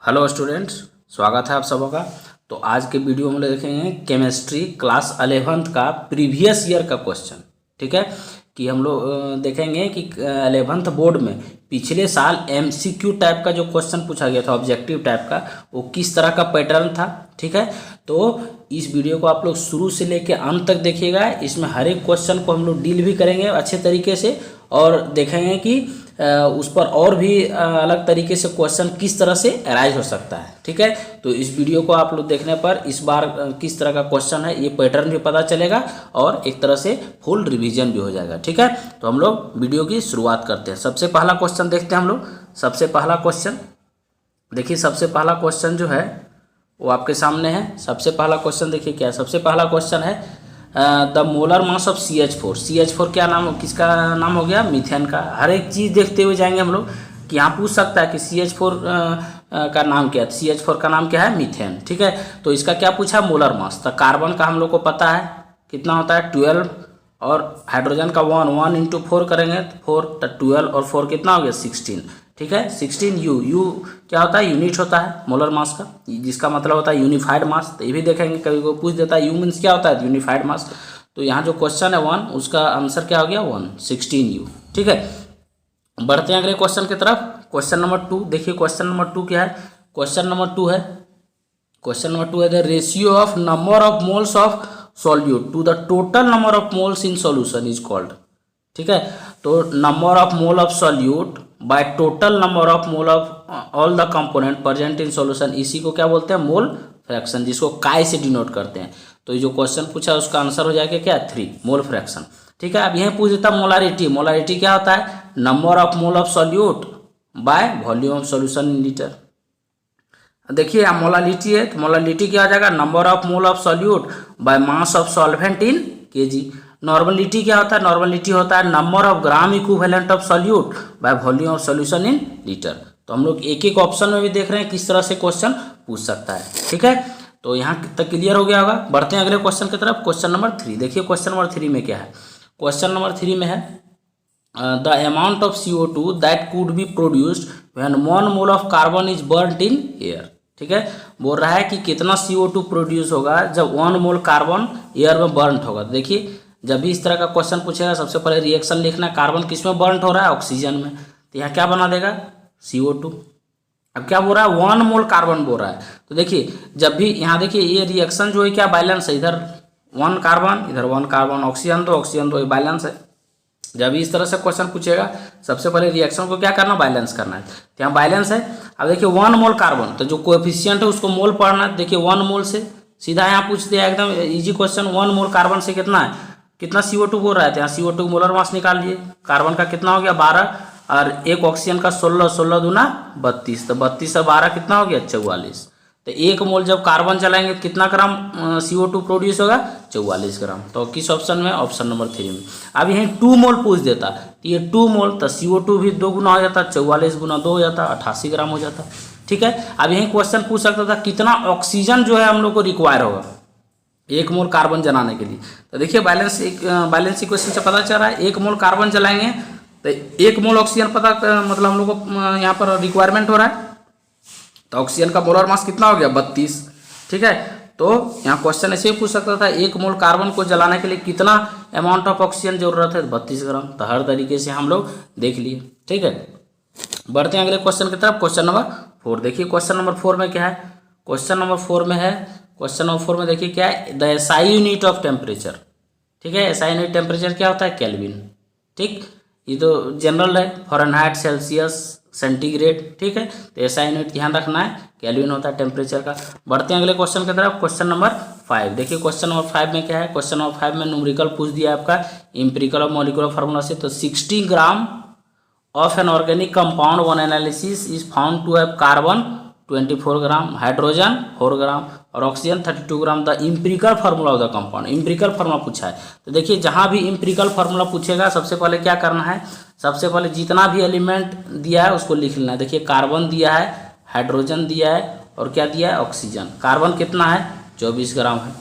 Hello students, स्वागत है आप सबों का। तो आज के वीडियो में देखेंगे केमिस्ट्री क्लास 11th का प्रीवियस ईयर का क्वेश्चन। ठीक है कि हम लोग देखेंगे कि 11th बोर्ड में पिछले साल एमसीक्यू टाइप का जो क्वेश्चन पूछा गया था, ऑब्जेक्टिव टाइप का, वो किस तरह का पैटर्न था। ठीक है, तो इस वीडियो को आप लोग शुरू से लेकर अंत तक देखिएगा। इसमें हर एक क्वेश्चन को हम लोग डील भी करेंगे अच्छे तरीके से और देखेंगे कि उस पर और भी अलग तरीके से क्वेश्चन किस तरह से अराइज हो सकता है। ठीक है, तो इस वीडियो को आप लोग देखने पर इस बार किस तरह का क्वेश्चन है ये पैटर्न भी पता चलेगा और एक तरह से फुल रिवीजन भी हो जाएगा। ठीक है, तो हम लोग वीडियो की शुरुआत करते हैं। सबसे पहला क्वेश्चन देखते हैं हम लोग। सबसे पहला क्वेश्चन देखिए, सबसे पहला क्वेश्चन जो है वो आपके सामने है। सबसे पहला क्वेश्चन देखिए क्या है। सबसे पहला क्वेश्चन है the molar mass of CH4। CH4 क्या नाम, किसका नाम हो गया? मीथेन का। हर एक चीज़ देखते हुए जाएंगे हम लोग कि यहाँ पूछ सकता है कि CH4 का नाम क्या है। CH4 का नाम क्या है? मीथेन। ठीक है, तो इसका क्या पूछा? Molar mass. तो कार्बन का हम लोग को पता है कितना होता है, 12, और हाइड्रोजन का 1 इंटू 4 करेंगे तो 4, तो 12 और 4 कितना हो गया? 16। ठीक है, 16 यू क्या होता है? यूनिट होता है मोलर मास का, जिसका मतलब होता है यूनिफाइड मास। तो ये भी देखेंगे, कभी को पूछ देता है यू मीन्स क्या होता है? यूनिफाइड मास। तो यहाँ जो क्वेश्चन है 1, उसका आंसर क्या हो गया? 1, 16 यू। ठीक है, बढ़ते हैं अगले क्वेश्चन की तरफ। क्वेश्चन नंबर 2 देखिए। क्वेश्चन नंबर 2 क्या है? क्वेश्चन नंबर 2 है, क्वेश्चन नंबर 2 है the ratio of number of moles of solute to the total number of moles in solution is called. ठीक है, तो number of mole of solute by total number of mole of all the component present in solution, इसी को क्या बोलते हैं? Mole fraction, जिसको काय से डिनोट करते हैं। तो ये जो क्वेश्चन पूछा है उसका आंसर हो जाएगा क्या? 3, मोल फ्रैक्शन। ठीक है, अब यहीं पूछ देता मोलारिटी। मोलारिटी क्या होता है? Number of mole of solute by volume of solution in litre. देखिए यहाँ मोलालिटी है, तो मोलालिटी क्या हो जाएगा? Number of mole of solute by mass of solvent in KG. Normality क्या होता है? नॉर्मलिटी होता है number of gram equivalent of solute by volume of solution in litre. तो हम लोग एक एक ऑप्शन में भी देख रहे हैं किस तरह से क्वेश्चन पूछ सकता है। ठीक है, तो यहाँ तक क्लियर हो गया होगा। बढ़ते हैं अगले क्वेश्चन की तरफ। क्वेश्चन नंबर 3 देखिए। क्वेश्चन नंबर 3 में क्या है? क्वेश्चन नंबर 3 में है the amount of CO2 that could be produced when 1 mole of carbon is burned in air. ठीक है, बोल रहा है कि कितना CO2 प्रोड्यूस होगा जब 1 मोल कार्बन एयर में बर्न होगा। तो देखिए, जब भी इस तरह का क्वेश्चन पूछेगा सबसे पहले रिएक्शन लिखना है। कार्बन किस में बर्न हो रहा है? ऑक्सीजन में। तो यहाँ क्या बना देगा? CO2। अब क्या बोल रहा है? 1 मोल कार्बन बोल रहा है। तो देखिए, जब भी यहाँ देखिए ये रिएक्शन जो है क्या बैलेंस है, इधर 1 कार्बन इधर 1 कार्बन, ऑक्सीजन दो, ये बैलेंस है। जब इस तरह से क्वेश्चन पूछेगा सबसे पहले रिएक्शन को क्या करना? बैलेंस करना है। तो यहाँ बैलेंस है। अब देखिए 1 मोल कार्बन, तो जो कोएफिशिएंट है उसको मोल पढ़ना है। देखिए 1 मोल से सीधा यहाँ पूछ दिया, एकदम इजी क्वेश्चन। 1 मोल कार्बन से कितना है, कितना CO2 बोल रहा है? तो यहाँ CO2 मोलर मास निकाल लिए। कार्बन का कितना हो गया? 12, और एक ऑक्सीजन का 16, 16 दूना 32, तो 32 से 12 कितना हो गया? 44। तो 1 मोल जब कार्बन चलाएंगे कितना ग्राम CO2 प्रोड्यूस होगा? 44 ग्राम। तो किस ऑप्शन में? ऑप्शन नंबर 3 में। अब यहीं 2 मोल पूछ देता तो ये 2 मोल, तो CO2 भी 2 गुना हो जाता, 44 गुना 2 हो जाता, 88 ग्राम हो जाता। ठीक है, अब यहीं क्वेश्चन पूछ सकता था कितना ऑक्सीजन जो है हम लोग को रिक्वायर होगा 1 मोल कार्बन जलाने के लिए। तो देखिए बैलेंस इक्वेशन से पता चल रहा है 1 मोल कार्बन जलाएंगे तो 1 मोल ऑक्सीजन पता, मतलब हम लोग को यहाँ पर रिक्वायरमेंट हो रहा है। तो ऑक्सीजन का मोलर मास कितना हो गया? 32। ठीक है, तो यहाँ क्वेश्चन ऐसे ही पूछ सकता था 1 मोल कार्बन को जलाने के लिए कितना अमाउंट ऑफ ऑक्सीजन जरूरत है? 32 ग्राम। तो हर तरीके से हम लोग देख लिए। ठीक है, बढ़ते हैं अगले क्वेश्चन की तरफ। क्वेश्चन नंबर 4 देखिए। क्वेश्चन नंबर 4 में क्या है? क्वेश्चन नंबर 4 में है, क्वेश्चन नंबर 4 में देखिए क्या है? The SI unit of temperature. ठीक है, SI यूनिट टेम्परेचर क्या होता है? केल्विन। ठीक, ये तो जनरल है, फ़ारेनहाइट, सेल्सियस, सेंटीग्रेड। ठीक है, तो ऐसा यूनिट ध्यान रखना है, केल्विन होता है टेम्परेचर का। बढ़ते हैं अगले क्वेश्चन की तरफ। क्वेश्चन नंबर 5 देखिए। क्वेश्चन नंबर 5 में क्या है? क्वेश्चन नंबर 5 में न्यूमेरिकल पूछ दिया आपका एम्पिरिकल और मॉलिक्यूलर फार्मूला से। तो 60 gram of an organic compound on analysis is found to have carbon 24 gram, hydrogen 4 gram और oxygen 32 gram. The empirical formula of the compound, empirical formula पूछा है। तो देखिए जहाँ भी इम्पिरिकल फार्मूला पूछेगा सबसे पहले क्या करना है? सबसे पहले जितना भी एलिमेंट दिया है उसको लिख लेना है। देखिए कार्बन दिया है, हाइड्रोजन दिया है और क्या दिया है? ऑक्सीजन। कार्बन कितना है? 24 ग्राम है,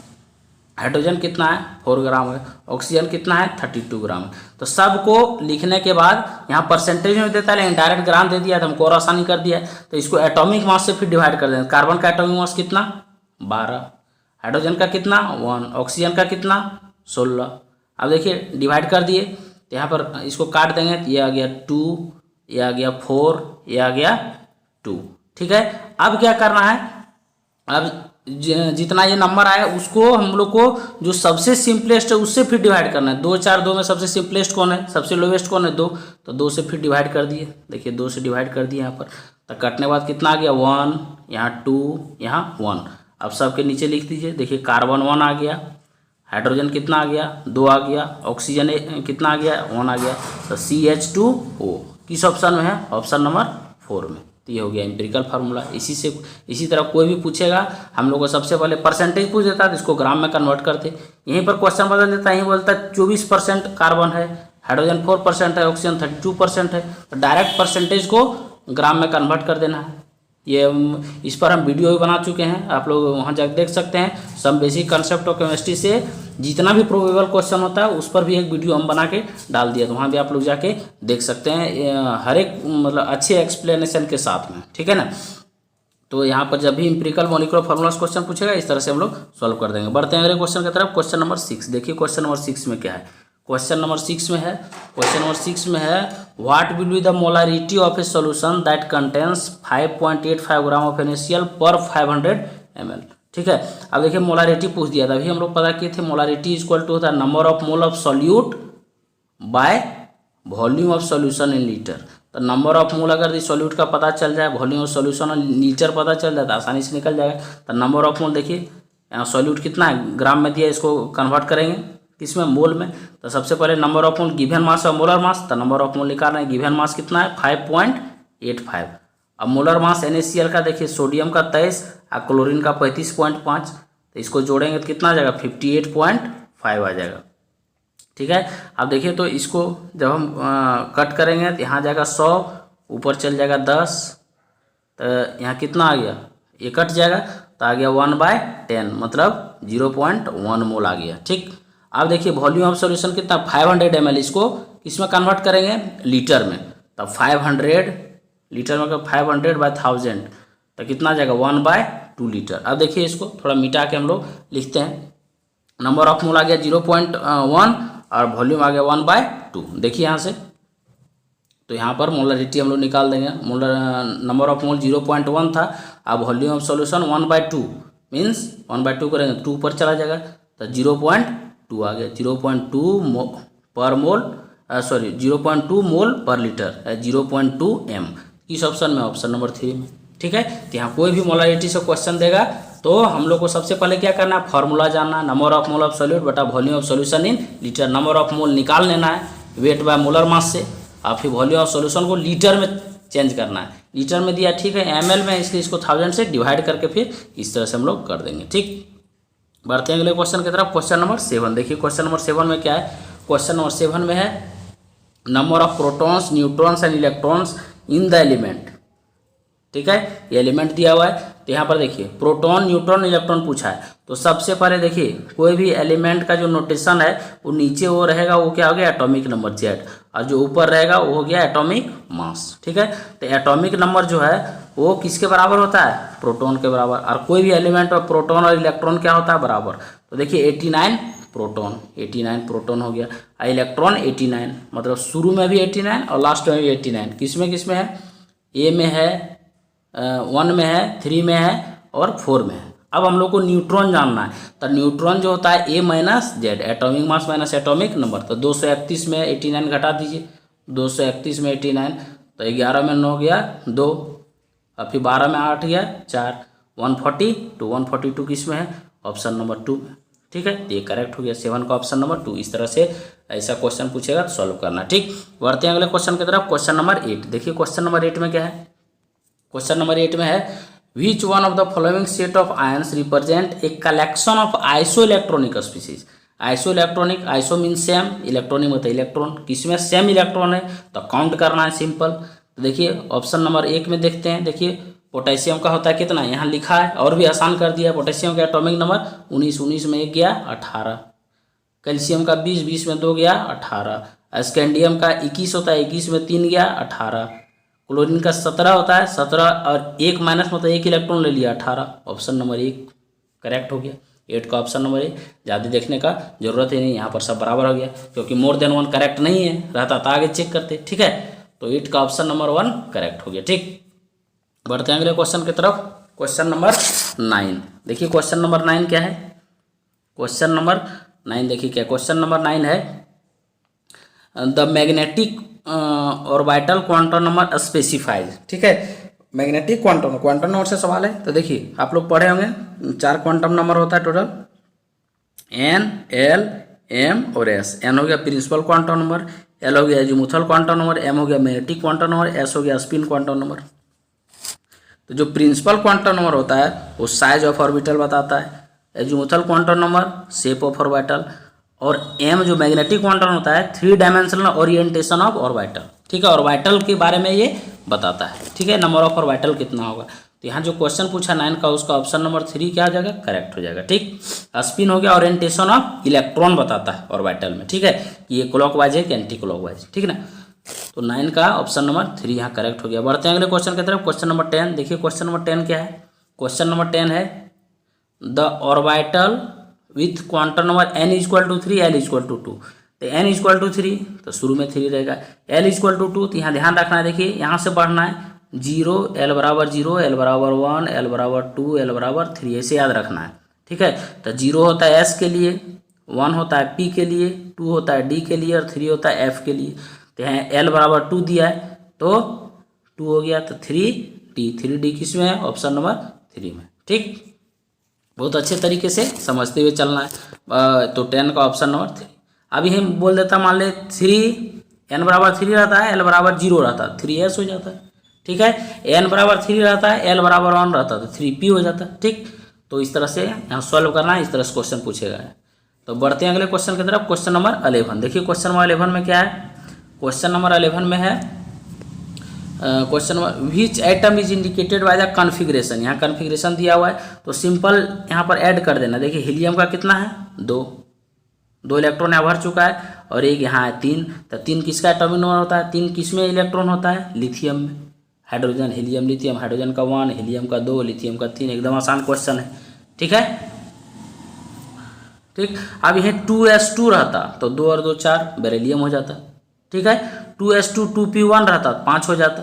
हाइड्रोजन कितना है 4 ग्राम है, ऑक्सीजन कितना है 32 ग्राम है। तो सबको लिखने के बाद यहाँ परसेंटेज में देता है लेकिन डायरेक्ट ग्राम दे दिया तो हमको और आसानी कर दिया है। तो इसको एटॉमिक मास से फिर डिवाइड कर देंगे। कार्बन का एटॉमिक मास कितना 12, हाइड्रोजन का कितना 1, ऑक्सीजन का कितना 16। अब देखिए डिवाइड कर दिए तो यहाँ पर इसको काट देंगे तो ये आ गया 2, ये आ गया 4, ये आ गया 2। ठीक है, अब क्या करना है, अब जितना ये नंबर आया उसको हम लोग को जो सबसे सिंपलेस्ट है उससे फिर डिवाइड करना है। 2 4 2 में सबसे सिंपलेस्ट कौन है, सबसे लोवेस्ट कौन है 2, तो 2 से फिर डिवाइड कर दिए। देखिए 2 से डिवाइड कर दिए यहाँ पर, तो कटने के बाद कितना आ गया 1, यहाँ 2, यहाँ 1। अब सबके नीचे लिख दीजिए। देखिए कार्बन 1 आ गया, हाइड्रोजन कितना आ गया 2 आ गया, ऑक्सीजन कितना आ गया 1 आ गया। तो CH2O किस ऑप्शन में है, ऑप्शन नंबर 4 में। तो ये हो गया एम्पिरिकल फार्मूला। इसी तरह कोई भी पूछेगा, हम लोग को सबसे पहले परसेंटेज पूछ देता है तो इसको ग्राम में कन्वर्ट करते, यहीं पर क्वेश्चन बदल देता है, यहीं बोलता है 24% कार्बन है, हाइड्रोजन 4% है, ऑक्सीजन 32% है। तो डायरेक्ट परसेंटेज को ग्राम में कन्वर्ट कर देना है। ये इस पर हम वीडियो भी बना चुके हैं, आप लोग वहाँ जाकर देख सकते हैं। Some basic concept of chemistry से जितना भी प्रोबेबल क्वेश्चन होता है उस पर भी एक वीडियो हम बना के डाल दिया, तो वहाँ भी आप लोग जाके देख सकते हैं हर एक मतलब अच्छे एक्सप्लेनेशन के साथ में। ठीक है ना, तो यहाँ पर जब भी एम्पिरिकल मॉलिक्यूलर फार्मूलास क्वेश्चन पूछेगा इस तरह से हम लोग सॉल्व कर देंगे। बढ़ते हैं अगले क्वेश्चन की तरफ। क्वेश्चन नंबर 6 देखिए, क्वेश्चन नंबर 6 में क्या है। क्वेश्चन नंबर 6 में है what will be the molarity of A solution that contains 5.85 gram of NaCl पर 500 ml। ठीक है, अब देखिए मोलारिटी पूछ दिया था, अभी हम लोग पता किए थे मोलारिटी इक्वल टू होता है number of mole of solute by volume of solution in litre. तो नंबर ऑफ मोल अगर सॉल्यूट का पता चल जाए, वॉल्यूम ऑफ सॉल्यूशन लीटर पता चल जाए तो आसानी से निकल जाएगा। तो नंबर ऑफ मोल देखिए यहाँ सॉल्यूट कितना है ग्राम में दिया, इसको कन्वर्ट करेंगे किसमें मोल में। तो सबसे पहले number of mole given mass और मोलर मास, तो नंबर ऑफ मोल निकालना है। गिवन मास कितना है 5.85। अब मोलर मास NaCl का देखिए सोडियम का 23 और क्लोरीन का 35.5, तो इसको जोड़ेंगे तो कितना आ जाएगा 58.5 आ जाएगा। ठीक है, अब देखिए तो इसको जब हम कट करेंगे तो यहाँ जाएगा 100, ऊपर चल जाएगा 10, तो यहाँ कितना आ गया ये कट जाएगा तो आ गया 1/10 मतलब 0.1 मोल आ गया। ठीक, अब देखिए वॉल्यूम ऑफ सॉल्यूशन कितना 500 ml, इसको किसमें कन्वर्ट करेंगे लीटर में। तब 500 लीटर में 500/1000 तो कितना आ जाएगा 1/2 लीटर। अब देखिए इसको थोड़ा मिटा के हम लोग लिखते हैं। नंबर ऑफ मोल आ गया 0.1 और वॉल्यूम आ गया 1/2। देखिए यहाँ से तो यहाँ पर मोलरिटी हम लोग निकाल देंगे। मोलर नंबर ऑफ मोल 0.1 था, अब वॉल्यूम ऑफ सॉल्यूशन 1/2 मीन्स 1/2 करेंगे 2 पर चला जाएगा तो 0.2 आ गया। 0.2 पर मोल 0.2 मोल पर लीटर, 0.2 m। किस ऑप्शन में, ऑप्शन नंबर 3 में। ठीक है, तो यहाँ कोई भी मोलारिटी से क्वेश्चन देगा तो हम लोग को सबसे पहले क्या करना है, फार्मूला जानना है। Number of mole of solute बटा volume of solution in litre. Number of mole निकाल लेना है वेट बाय मोलर मास से, और फिर वॉल्यूम ऑफ सॉल्यूशन को लीटर में चेंज करना है। लीटर में दिया ठीक है, ml में, इसलिए इसको 1000 से डिवाइड करके फिर इस तरह से हम लोग कर देंगे। ठीक, बढ़ते हैं अगले क्वेश्चन की तरफ। क्वेश्चन नंबर 7 देखिए, क्वेश्चन नंबर 7 में क्या है। क्वेश्चन नंबर 7 में है number of protons neutrons and electrons in the element. ठीक है, ये एलिमेंट दिया हुआ है, तो यहाँ पर देखिए प्रोटॉन न्यूट्रॉन इलेक्ट्रॉन पूछा है। तो सबसे पहले देखिए कोई भी एलिमेंट का जो नोटेशन है वो नीचे वो रहेगा, वो क्या हो गया एटॉमिक नंबर Z, और जो ऊपर रहेगा वो हो गया एटॉमिक मास। ठीक है, तो एटॉमिक नंबर जो है वो किसके बराबर होता है, प्रोटॉन के बराबर। और कोई भी एलिमेंट में प्रोटॉन और इलेक्ट्रॉन क्या होता है, बराबर। तो देखिए 89 प्रोटॉन हो गया, और इलेक्ट्रॉन 89, मतलब शुरू में भी 89 और लास्ट में भी 89। किस में है, A में है, 1 में है, 3 में है और 4 में है। अब हम लोग को न्यूट्रॉन जानना है, तो न्यूट्रॉन जो होता है A minus Z, atomic mass minus atomic number. तो 231 में 89 घटा दीजिए, 231 में 89, तो 11 में 9 गया 2, और फिर 12 में 8 गया 4, 142 किस में है, ऑप्शन नंबर 2 में। ठीक है, ये करेक्ट हो गया 7 का ऑप्शन नंबर 2। इस तरह से ऐसा क्वेश्चन पूछेगा तो सॉल्व करना। ठीक, बढ़ते हैं अगले क्वेश्चन की तरफ। क्वेश्चन नंबर 8 देखिए, क्वेश्चन नंबर 8 में क्या है। क्वेश्चन नंबर 8 में है which one of the following set of ions represent a collection of iso electronic species. Iso electronic, iso mean same, electronic मतलब इलेक्ट्रॉन, किसमें सेम इलेक्ट्रॉन है तो काउंट करना है सिंपल। तो देखिए ऑप्शन नंबर 1 में देखते हैं, देखिए पोटेशियम का होता है कितना, यहाँ लिखा है और भी आसान कर दिया। पोटेशियम का एटॉमिक नंबर 19, 19 में 1 गया 18। कैल्शियम का 20, 20 में 2 गया 18। स्कैंडियम का 21 होता है, 21 में 3 गया 18। क्लोरीन का 17 होता है, 17 और 1 माइनस मतलब 1 इलेक्ट्रॉन ले लिया 18। ऑप्शन नंबर 1 करेक्ट हो गया। 8 का ऑप्शन नंबर 1, ज़्यादा देखने का जरूरत ही नहीं, यहाँ पर सब बराबर हो गया क्योंकि मोर देन 1 करेक्ट नहीं है, रहता तो आगे चेक करते। ठीक है, तो 8 का ऑप्शन नंबर 1 करेक्ट हो गया। ठीक, बढ़ते हैं अगले क्वेश्चन की तरफ। क्वेश्चन नंबर 9, देखिए क्वेश्चन नंबर 9 क्या है। क्वेश्चन नंबर 9 देखिए क्या, क्वेश्चन नंबर 9 है the magnetic orbital quantum number specified. ठीक है, मैग्नेटिक क्वांटम नंबर से सवाल है। तो देखिए आप लोग पढ़े होंगे 4 क्वांटम नंबर होता है टोटल, एन, एल, एम और एस। एन हो गया प्रिंसिपल क्वांटम नंबर, एल हो गया एजीमुथल क्वांटम नंबर, एम हो गया मैग्नेटिक क्वांटम नंबर, एस हो गया स्पिन क्वांटम नंबर। तो जो प्रिंसिपल क्वांटम नंबर होता है वो साइज ऑफ ऑर्बिटल बताता है, azimuthal quantum number shape of orbital, और एम जो मैग्नेटिक क्वांटम होता है 3 डायमेंशनल ओरिएंटेशन ऑफ ऑर्बिटल। ठीक है, ऑर्बिटल के बारे में ये बताता है। ठीक है, नंबर ऑफ ऑर्बिटल कितना होगा। तो यहाँ जो क्वेश्चन पूछा 9 का, उसका ऑप्शन नंबर 3 क्या हो जाएगा, करेक्ट हो जाएगा। ठीक, स्पिन हो गया ओरिएंटेशन ऑफ इलेक्ट्रॉन बताता है ऑर्बिटल में। ठीक है, कि ये क्लॉकवाइज है कि एंटी क्लॉकवाइज। ठीक है ना, तो 9 का ऑप्शन नंबर 3 यहाँ करेक्ट हो गया। बढ़ते हैं अगले क्वेश्चन की तरफ। क्वेश्चन नंबर 10 देखिए, क्वेश्चन नंबर 10 क्या है। क्वेश्चन नंबर 10 है the orbital with quantum number n = 3, l = 2। तो n = 3 तो शुरू में 3 रहेगा, l = 2 तो यहाँ ध्यान रखना है। देखिए यहाँ से बढ़ना है 0, l = 0, l = 1, l = 2, l = 3, ऐसे याद रखना है। ठीक है, तो 0 होता है s के लिए, 1 होता है p के लिए, 2 होता है d के लिए और 3 होता है f के लिए। तो यहाँ l = 2 दिया है तो 2 हो गया, तो 3d किस में है, ऑप्शन नंबर 3 में। ठीक, बहुत अच्छे तरीके से समझते हुए चलना है। तो 10 का ऑप्शन नंबर 3। अभी हम बोल देता, मान ले 3 n = 3 रहता है, l = 0 रहता है, 3s हो जाता है। ठीक है, n = 3 रहता है, l = 1 रहता है तो 3p हो जाता है। ठीक, तो इस तरह से यहाँ सॉल्व करना है, इस तरह से क्वेश्चन पूछेगा। तो बढ़ते हैं अगले क्वेश्चन की तरफ। क्वेश्चन नंबर 11 देखिए, क्वेश्चन नंबर 11 में क्या है। क्वेश्चन नंबर 11 में है question number which atom is indicated by the configuration. यहाँ कॉन्फ़िगरेशन दिया हुआ है तो सिंपल यहाँ पर ऐड कर देना। देखिए हीलियम का कितना है, 2 इलेक्ट्रॉन यहाँ भर चुका है और एक यहाँ है 3। तो 3 किसका एटॉमिक नंबर होता है, 3 किस में इलेक्ट्रॉन होता है, लिथियम में। हाइड्रोजन, हीलियम, लिथियम, हाइड्रोजन का 1, हीलियम का 2, लिथियम का 3। एकदम आसान क्वेश्चन है। ठीक है, ठीक, अब यह 2s2 रहता तो 2 और 2 4 बेरिलियम हो जाता। ठीक है, 2s2 2p1 रहता 5 हो जाता।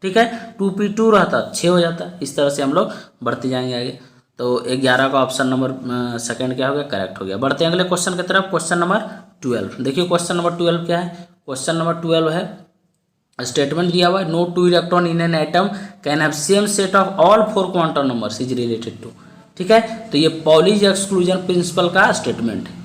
ठीक है, 2p2 रहता 6 हो जाता। इस तरह से हम लोग बढ़ते जाएंगे आगे। तो 11 का ऑप्शन नंबर सेकंड क्या हो गया, करेक्ट हो गया। बढ़ते हैं अगले क्वेश्चन की तरफ। क्वेश्चन नंबर 12 देखिए, क्वेश्चन नंबर 12 क्या है। क्वेश्चन नंबर 12 है स्टेटमेंट दिया हुआ है no 2 electron in an atom can have same set of all 4 quantum numbers is related to. ठीक है, तो ये पॉलीज एक्सक्लूजन प्रिंसिपल का स्टेटमेंट है।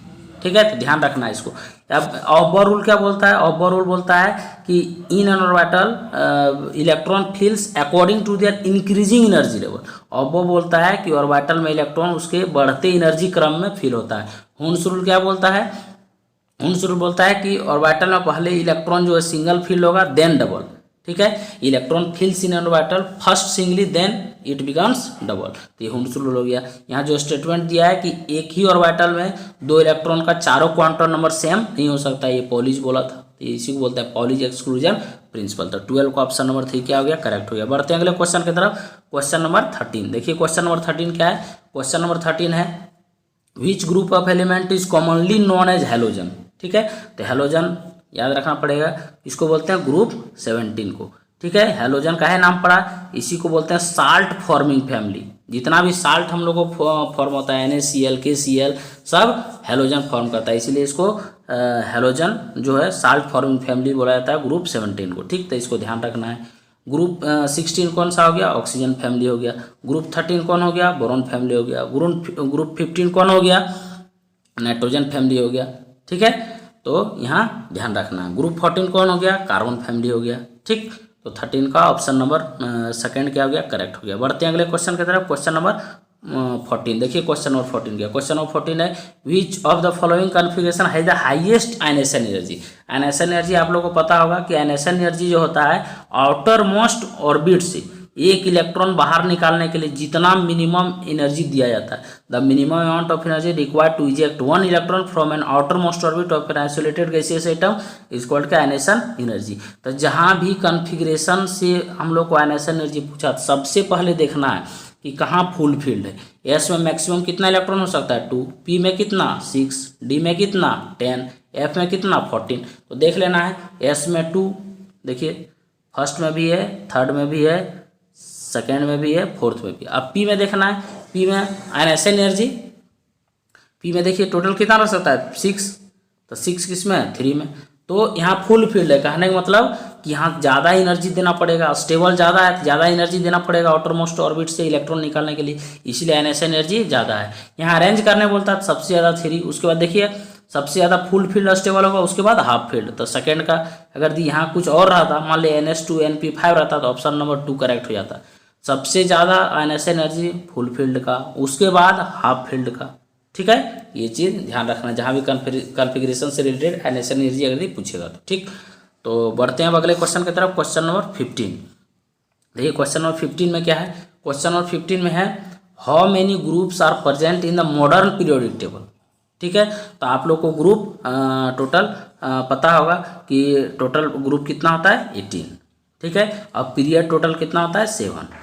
ठीक है, तो ध्यान रखना है इसको। अब ऑबर रूल क्या बोलता है, ऑबर रूल बोलता है कि in an orbital electron fills according to their increasing energy level. Aufbau बोलता है कि ऑर्बिटल में इलेक्ट्रॉन उसके बढ़ते एनर्जी क्रम में फील होता है। हुन्स रूल क्या बोलता है, हुन्स रूल बोलता है कि ऑर्बिटल में पहले इलेक्ट्रॉन जो है सिंगल फील होगा देन डबल। ठीक है, electron fills in orbital first singly then it becomes double. तो ये हुन्स रूल हो गया। यहाँ जो स्टेटमेंट दिया है कि एक ही ऑर्बिटल में 2 इलेक्ट्रॉन का चारों क्वांटम नंबर सेम नहीं हो सकता, ये पॉलीज बोला था। तो इसी को बोलता है पॉलीज एक्सक्लूजन प्रिंसिपल। तो 12 का ऑप्शन नंबर 3 क्या हो गया, करेक्ट हो गया। बढ़ते हैं अगले क्वेश्चन की तरफ। क्वेश्चन नंबर 13 देखिए, क्वेश्चन नंबर 13 क्या है। क्वेश्चन नंबर 13 है which group of element is commonly known as halogen. ठीक है, तो हेलोजन याद रखना पड़ेगा, इसको बोलते हैं ग्रुप 17 को। ठीक है, हेलोजन का है नाम पड़ा, इसी को बोलते हैं साल्ट फॉर्मिंग फैमिली। जितना भी साल्ट हम लोग को फॉर्म होता है NaCl KCl सब हेलोजन फॉर्म करता है, इसीलिए इसको हेलोजन जो है साल्ट फॉर्मिंग फैमिली बोला जाता है ग्रुप 17 को। ठीक, तो इसको ध्यान रखना है। ग्रुप 16 कौन सा हो गया, ऑक्सीजन फैमिली हो गया। ग्रुप 13 कौन हो गया, बोरॉन फैमिली हो गया। ग्रुप 15 कौन हो गया, नाइट्रोजन फैमिली हो गया। ठीक है, तो यहाँ ध्यान रखना है। ग्रुप 14 कौन हो गया, कार्बन फैमिली हो गया। ठीक, तो 13 का ऑप्शन नंबर सेकंड क्या हो गया, करेक्ट हो गया। बढ़ते हैं अगले क्वेश्चन की तरफ। क्वेश्चन नंबर 14 देखिए, क्वेश्चन नंबर 14 क्या, क्वेश्चन नंबर 14 है which of the following configuration has the highest ionisation energy. Ionisation energy आप लोगों को पता होगा कि आयनेशन एनर्जी जो होता है आउटर मोस्ट ऑर्बिट से एक इलेक्ट्रॉन बाहर निकालने के लिए जितना मिनिमम एनर्जी दिया जाता है, the minimum amount of energy required to eject one electron from an outermost orbit of an isolated gaseous atom is called ionisation energy. तो जहाँ भी कन्फिग्रेशन से हम लोग को आयनेशन एनर्जी पूछा, सबसे पहले देखना है कि कहाँ फुल फील्ड है। एस में मैक्सिमम कितना इलेक्ट्रॉन हो सकता है 2, पी में कितना 6, डी में कितना 10, एफ में कितना 14। तो देख लेना है एस में 2, देखिए फर्स्ट में भी है, थर्ड में भी है, सेकेंड में भी है, फोर्थ में भी। अब पी में देखना है, पी में आयनेशन एनर्जी, पी में देखिए टोटल कितना रह सकता है 6, तो 6 किस में 3 में। तो यहाँ फुल फील्ड है, कहने का मतलब कि यहाँ ज़्यादा एनर्जी देना पड़ेगा, स्टेबल ज़्यादा है, ज़्यादा एनर्जी देना पड़ेगा आउटर मोस्ट ऑर्बिट से इलेक्ट्रॉन निकालने के लिए, इसलिए आयनेशन एनर्जी ज़्यादा है। यहाँ अरेंज करने बोलता है सबसे ज़्यादा 3, उसके बाद देखिए सबसे ज़्यादा फुल फील्ड स्टेबल होगा, उसके बाद हाफ फील्ड। तो सेकेंड का अगर यहाँ कुछ और रहा था, मान लिया NS2 NP5 रहता तो ऑप्शन नंबर 2 करेक्ट हो जाता। सबसे ज़्यादा आयनेशन एनर्जी फुल फील्ड का, उसके बाद हाफ फील्ड का। ठीक है, ये चीज़ ध्यान रखना जहाँ भी कॉन्फ़िगरेशन से रिलेटेड आयनेशन एनर्जी अगर पूछेगा तो। ठीक, तो बढ़ते हैं अब अगले क्वेश्चन की तरफ। क्वेश्चन नंबर 15, देखिए क्वेश्चन नंबर 15 में क्या है। क्वेश्चन नंबर 15 में है how many groups are present in the modern periodic table. ठीक है, तो आप लोग को ग्रुप टोटल पता होगा कि टोटल ग्रुप कितना होता है 18। ठीक है, अब पीरियड टोटल कितना होता है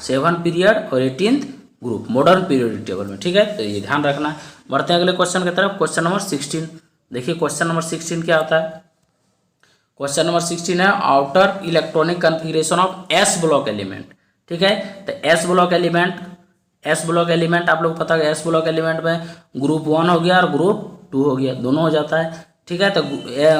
7 पीरियड और 18 ग्रुप मॉडर्न पीरियोडिक टेबल में। ठीक है, तो ये ध्यान रखना है। बढ़ते हैं अगले क्वेश्चन की तरफ। क्वेश्चन नंबर 16, देखिए क्वेश्चन नंबर 16 क्या होता है। क्वेश्चन नंबर 16 है outer electronic configuration of S block element. ठीक है, तो एस ब्लॉक एलिमेंट आप लोग पता है, एस ब्लॉक एलिमेंट में ग्रुप 1 हो गया और ग्रुप 2 हो गया, दोनों हो जाता है। ठीक है, तो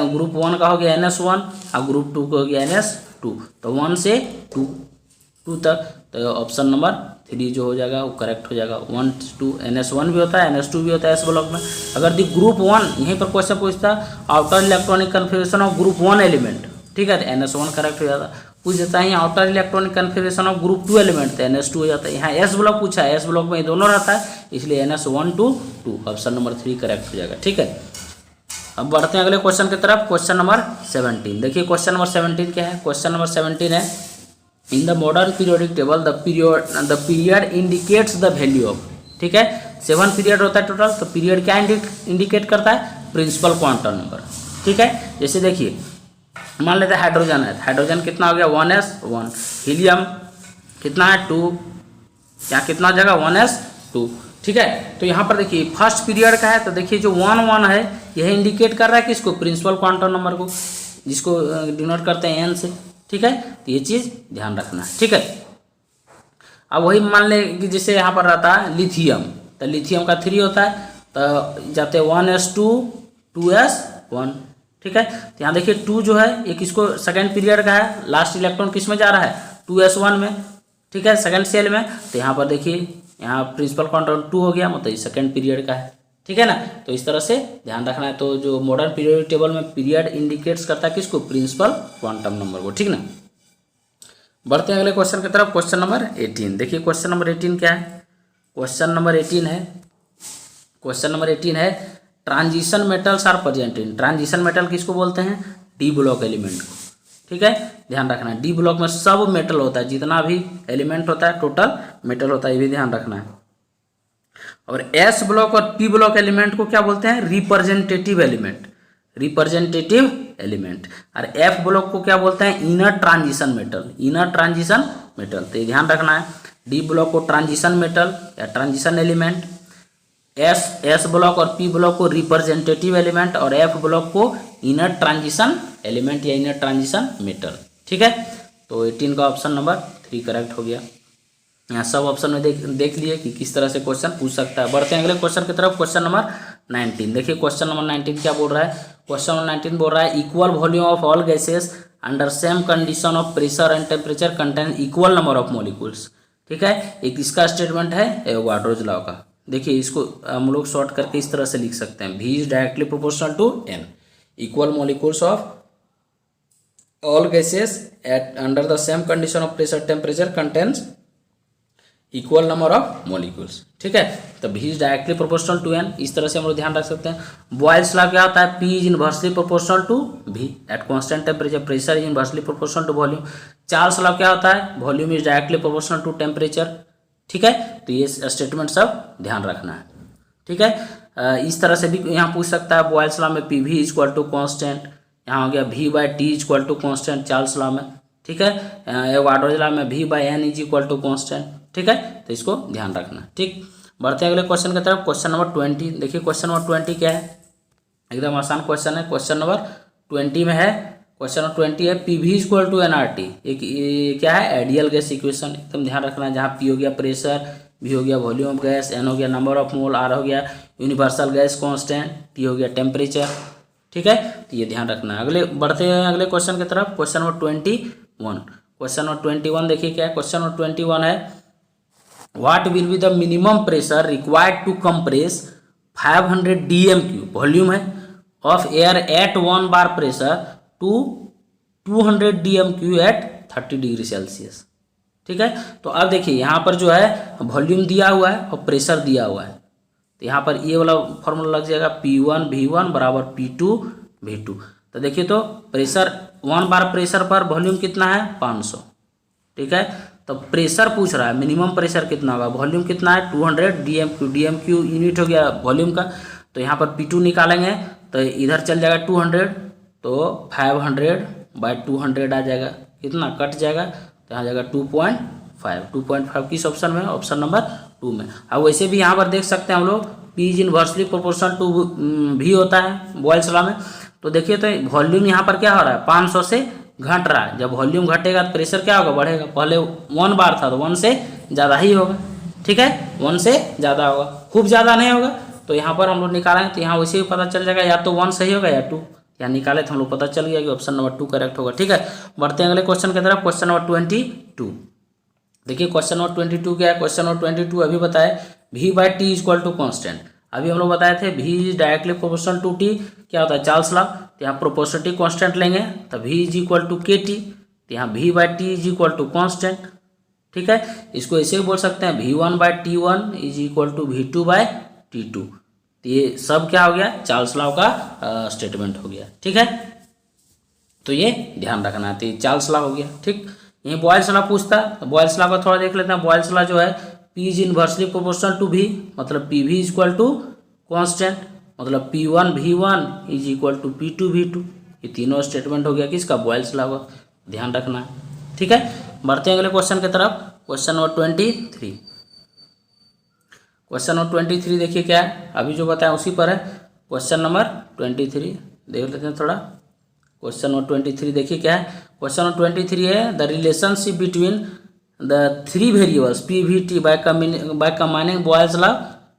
ग्रुप 1 का हो गया NS1 और ग्रुप 2 का हो गया NS2। तो 1 से 2 तक, तो ऑप्शन नंबर 3 जो हो जाएगा वो करेक्ट हो जाएगा। 1 2 NS1 भी होता है, NS2 भी होता है एस ब्लॉक में। अगर दी ग्रुप 1 यहीं पर क्वेश्चन पूछता outer electronic configuration of group 1 element, ठीक है, तो NS1 करेक्ट हो जाता। पूछ देता है outer electronic configuration of group 2 element, तो NS2 हो जाता है। यहाँ एस ब्लॉक पूछा है, एस ब्लॉक में ये दोनों रहता है, इसलिए NS1 2 2 ऑप्शन नंबर 3 करेक्ट हो जाएगा। ठीक है, अब बढ़ते हैं अगले क्वेश्चन की तरफ। क्वेश्चन नंबर 17, देखिए क्वेश्चन नंबर 17 क्या है। क्वेश्चन नंबर 17 है इन the modern periodic table the period indicates the value of. ठीक है, 7 पीरियड होता है टोटल, तो पीरियड क्या इंडिकेट करता है प्रिंसिपल क्वांटम नंबर। ठीक है, जैसे देखिए मान लेते हैं हाइड्रोजन है, हाइड्रोजन कितना हो गया 1s1, हीलियम कितना है 2, यहाँ कितना हो जाएगा 1s2। ठीक है, तो यहाँ पर देखिए फर्स्ट पीरियड का है, तो देखिए जो 1 है यह इंडिकेट कर रहा है किसको, प्रिंसिपल क्वांटम नंबर को, जिसको डिनोट करते हैं n से। ठीक है, तो ये चीज़ ध्यान रखना है। ठीक है, अब वही मान ले कि जैसे यहाँ पर रहता है लिथियम, तो लिथियम का 3 होता है, तो जाते 1s2 2s1। ठीक है, तो यहाँ देखिए 2 जो है ये किसको सेकेंड पीरियड का है, लास्ट इलेक्ट्रॉन किस में जा रहा है 2s1 में। ठीक है, सेकेंड सेल में, तो यहाँ पर देखिए यहाँ प्रिंसिपल क्वांटम 2 हो गया, मतलब सेकेंड पीरियड का है। ठीक है ना, तो इस तरह से ध्यान रखना है। तो जो मॉडर्न पीरियोडिक टेबल में पीरियड इंडिकेट्स करता है किसको, प्रिंसिपल क्वांटम नंबर को। ठीक ना, बढ़ते हैं अगले क्वेश्चन की तरफ। क्वेश्चन नंबर 18, देखिए क्वेश्चन नंबर 18 क्या है। क्वेश्चन नंबर 18 है, क्वेश्चन नंबर 18 है transition metals are present in. Transition metal किसको बोलते हैं, डी ब्लॉक एलिमेंट को। ठीक है, ध्यान रखना है, डी ब्लॉक में सब मेटल होता है, जितना भी एलिमेंट होता है टोटल मेटल होता है, ये भी ध्यान रखना है। और एस ब्लॉक और पी ब्लॉक एलिमेंट को क्या बोलते हैं, रिप्रेजेंटेटिव एलिमेंट, रिप्रेजेंटेटिव एलिमेंट। और एफ ब्लॉक को क्या बोलते हैं, inner transition metal, inner transition metal. तो ध्यान रखना है, डी ब्लॉक को ट्रांजिशन मेटल या ट्रांजिशन एलिमेंट, एस ब्लॉक और पी ब्लॉक को रिप्रेजेंटेटिव एलिमेंट, और एफ ब्लॉक को इनर ट्रांजिशन एलिमेंट या इनर ट्रांजिशन मेटल। ठीक है, तो 18 का ऑप्शन नंबर 3 करेक्ट हो गया। यहाँ सब ऑप्शन में देख लिए कि किस तरह से क्वेश्चन पूछ सकता है। बढ़ते हैं अगले क्वेश्चन की तरफ। क्वेश्चन नंबर 19, देखिए क्वेश्चन नंबर 19 क्या बोल रहा है। क्वेश्चन नंबर 19 बोल रहा है equal volume of all gases under same condition of pressure and temperature contain equal number of molecules. ठीक है, एक इसका स्टेटमेंट है एवोगाड्रोज लॉ का। देखिए इसको हम लोग शॉर्ट करके इस तरह से लिख सकते हैं, V is directly proportional to N, equal molecules of all gases at under the same condition of pressure temperature contains equal number of molecules। ठीक है, तो V is directly proportional to N, इस तरह से हम लोग ध्यान रख सकते हैं। बॉयल्स लॉ क्या होता है, P is inversely proportional to V at constant temperature, pressure is inversely proportional to volume। Charles law क्या होता है, volume is directly proportional to temperature. ठीक है, तो ये स्टेटमेंट सब ध्यान रखना है। ठीक है, इस तरह से भी यहाँ पूछ सकता है बॉयल्स लॉ में P V is equal to constant, यहाँ हो गया V by T is equal to constant Charles law में। ठीक है, एवोगाड्रो लॉ में V by N is equal to constant. ठीक है, तो इसको ध्यान रखना। ठीक, बढ़ते हैं अगले क्वेश्चन की तरफ। क्वेश्चन नंबर 20 देखिए, क्वेश्चन नंबर 20 क्या है, एकदम आसान क्वेश्चन है। क्वेश्चन नंबर 20 में है, क्वेश्चन नंबर 20 है P V is equal to N R T. ये क्या है, आइडियल गैस इक्वेशन, एकदम ध्यान रखना है। जहाँ पी हो गया प्रेशर, वी हो गया वॉल्यूम ऑफ गैस, एन हो गया नंबर ऑफ मोल, आर हो गया यूनिवर्सल गैस कांस्टेंट, टी हो गया टेम्परेचर। ठीक है, तो ये ध्यान रखना है। अगले बढ़ते हैं अगले क्वेश्चन की तरफ। क्वेश्चन नंबर 21, क्वेश्चन नंबर 21 देखिए क्या है। क्वेश्चन नंबर 21 है what will be the minimum pressure required to compress 500 DMQ volume है of air at 1 bar pressure to 200 DMQ at 30 degree Celsius. ठीक है, तो अब देखिए यहाँ पर जो है वॉल्यूम दिया हुआ है और प्रेशर दिया हुआ है, तो यहाँ पर ये वाला फॉर्मूला लग जाएगा P1 V1 बराबर P2 V2। तो देखिए, तो प्रेशर 1 बार प्रेशर पर वॉल्यूम कितना है 500। ठीक है, तो प्रेशर पूछ रहा है, मिनिमम प्रेशर कितना होगा, वॉल्यूम कितना है 200 DMQ, DMQ यूनिट हो गया वॉल्यूम का। तो यहाँ पर P2 निकालेंगे तो इधर चल जाएगा 200, तो 500 बाई 200 आ जाएगा, कितना कट जाएगा, तो यहाँ जाएगा 2.5 किस ऑप्शन में, ऑप्शन नंबर 2 में। अब वैसे भी यहाँ पर देख सकते हैं हम लोग P is inversely proportional to V होता है बॉयल्स लॉ में। तो देखिए, तो वॉल्यूम यहाँ पर क्या हो रहा है 500 से घट रहा है। जब वॉल्यूम घटेगा तो प्रेशर क्या होगा, बढ़ेगा। पहले 1 बार था तो 1 से ज़्यादा ही होगा। ठीक है, 1 से ज़्यादा होगा, खूब ज़्यादा नहीं होगा। तो यहाँ पर हम लोग निकालेंगे तो यहाँ वैसे ही पता चल जाएगा, या तो 1 सही होगा या 2। यहाँ निकाले तो हम लोग पता चल गया कि ऑप्शन नंबर 2 करेक्ट होगा। ठीक है, बढ़ते हैं अगले क्वेश्चन की तरफ। क्वेश्चन नंबर 22 देखिए, क्वेश्चन नंबर 22 क्या है। क्वेश्चन नंबर 22 अभी बताए V by T is equal to constant. अभी हम लोग बताए थे V is directly proportional to T, क्या होता है चार्ल्स लॉ। तो यहाँ प्रोपोर्शनलिटी कांस्टेंट लेंगे तो V is equal to K T, तो यहाँ V by T is equal to constant. ठीक है, इसको ऐसे भी बोल सकते हैं V1 by T1 is equal to V2 by T2। तो ये सब क्या हो गया, चार्ल्स लॉ का स्टेटमेंट हो गया। ठीक है, तो ये ध्यान रखना है, तो ये चार्ल्स लॉ हो गया। ठीक, यही बॉयल्स लॉ पूछता है, तो बॉयल्स लॉ को थोड़ा देख लेते हैं। बॉयल्स लॉ जो है P is inversely proportional to V, मतलब PV is equal to constant, मतलब P1 V1 is equal to P2 V2। ये तीनों स्टेटमेंट हो गया किसका, बॉयल्स लॉ का, ध्यान रखना है। ठीक है, बढ़ते हैं अगले क्वेश्चन की तरफ। क्वेश्चन नंबर 23, क्वेश्चन नंबर 23 देखिए क्या है, अभी जो बताया उसी पर है। क्वेश्चन नंबर 23 देख लेते हैं थोड़ा। क्वेश्चन नंबर 23 देखिए क्या है। क्वेश्चन नंबर 23 है the relationship between the 3 variables P V T by combining Boyle's law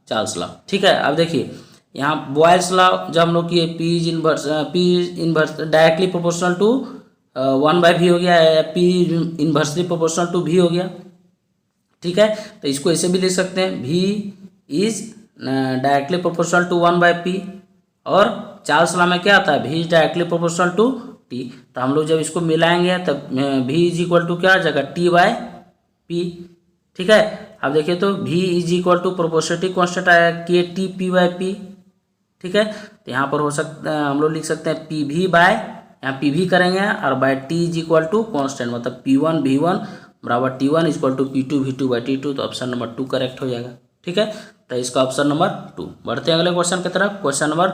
Charles law. ठीक है, अब देखिए यहाँ बॉयल्स लॉ जब हम लोग किए P inverse directly proportional to 1 by V हो गया, P inversely proportional to V हो गया। ठीक है, तो इसको ऐसे भी लिख सकते हैं V is directly proportional to 1 by P, और चार्ल्स लॉ में क्या आता है V is directly proportional to T। तो हम लोग जब इसको मिलाएंगे तब V इज इक्वल टू क्या आ जाएगा, T बाई P। ठीक है, अब देखिए तो V is equal to proportionality constant आया K T P by P। ठीक है, तो यहाँ पर हो सकता है हम लोग लिख सकते हैं पी वी बाय, यहाँ पी वी करेंगे और by T is equal to constant, मतलब P1 V1 बराबर T1 is equal to P2 V2 by T2। तो ऑप्शन नंबर 2 करेक्ट हो जाएगा। ठीक है, तो इसका ऑप्शन नंबर 2। बढ़ते हैं अगले क्वेश्चन की तरफ। क्वेश्चन नंबर